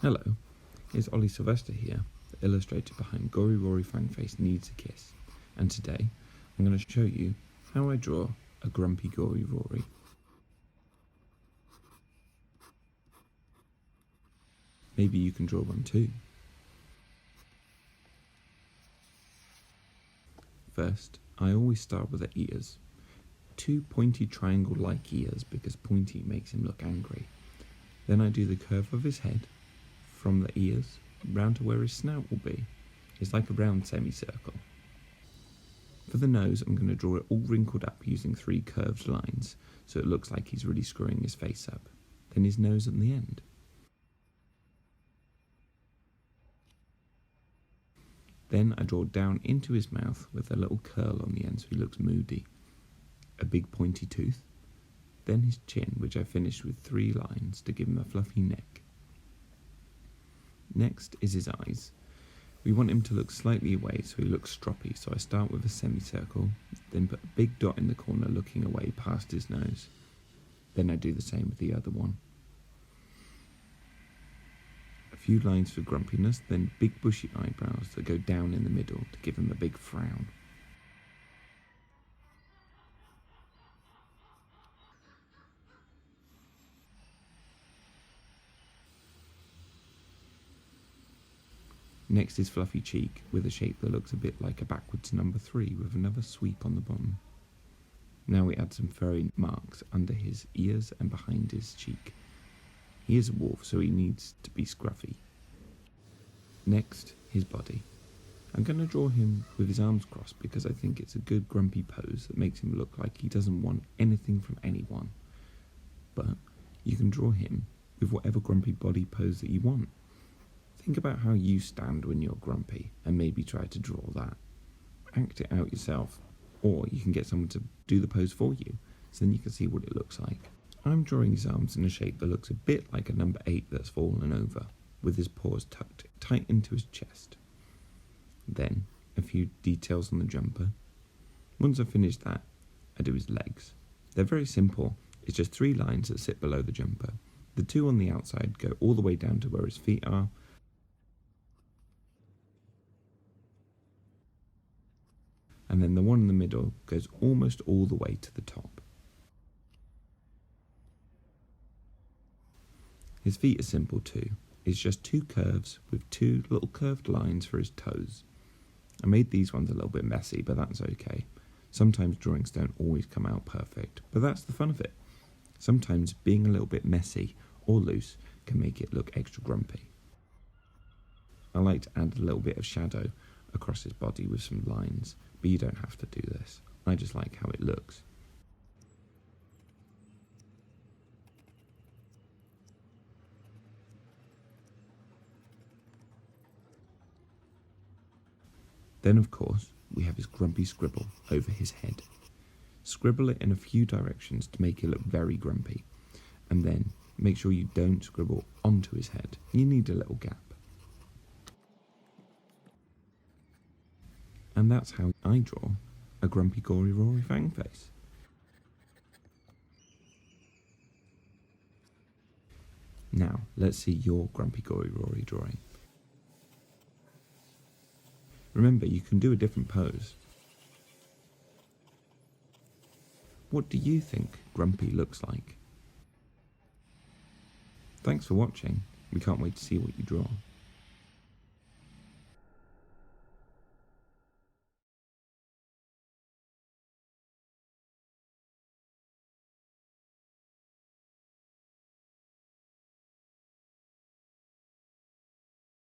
Hello, it's Ollie Silvester here, the illustrator behind Gory Rory Fangface Needs a Kiss, and today I'm going to show you how I draw a grumpy Gory Rory. Maybe you can draw one too. First, I always start with the ears. Two pointy triangle-like ears because pointy makes him look angry. Then I do the curve of his head, from the ears round to where his snout will be. It's like a round semicircle. For the nose, I'm going to draw it all wrinkled up using 3 curved lines, so it looks like he's really screwing his face up. Then his nose at the end. Then I draw down into his mouth with a little curl on the end so he looks moody. A big pointy tooth. Then his chin, which I finished with 3 lines to give him a fluffy neck. Next is his eyes. We want him to look slightly away so he looks stroppy, so I start with a semicircle, then put a big dot in the corner looking away past his nose. Then I do the same with the other one. A few lines for grumpiness, then big bushy eyebrows that go down in the middle to give him a big frown. Next is fluffy cheek, with a shape that looks a bit like a backwards number 3 with another sweep on the bottom. Now we add some furry marks under his ears and behind his cheek. He is a wolf, so he needs to be scruffy. Next, his body. I'm going to draw him with his arms crossed because I think it's a good grumpy pose that makes him look like he doesn't want anything from anyone. But you can draw him with whatever grumpy body pose that you want. Think about how you stand when you're grumpy and maybe try to draw that. Act it out yourself, or you can get someone to do the pose for you, so then you can see what it looks like. I'm drawing his arms in a shape that looks a bit like a number 8 that's fallen over, with his paws tucked tight into his chest. Then, a few details on the jumper. Once I've finished that, I do his legs. They're very simple, it's just 3 lines that sit below the jumper. The 2 on the outside go all the way down to where his feet are, and then the one in the middle goes almost all the way to the top. His feet are simple too. It's just 2 curves with 2 little curved lines for his toes. I made these ones a little bit messy, but that's okay. Sometimes drawings don't always come out perfect, but that's the fun of it. Sometimes being a little bit messy or loose can make it look extra grumpy. I like to add a little bit of shadow across his body with some lines, but you don't have to do this. I just like how it looks. Then of course, we have his grumpy scribble over his head. Scribble it in a few directions to make it look very grumpy, and then make sure you don't scribble onto his head. You need a little gap. And that's how I draw a grumpy Gory Rory Fangface. Now, let's see your grumpy Gory Rory drawing. Remember, you can do a different pose. What do you think grumpy looks like? Thanks for watching. We can't wait to see what you draw.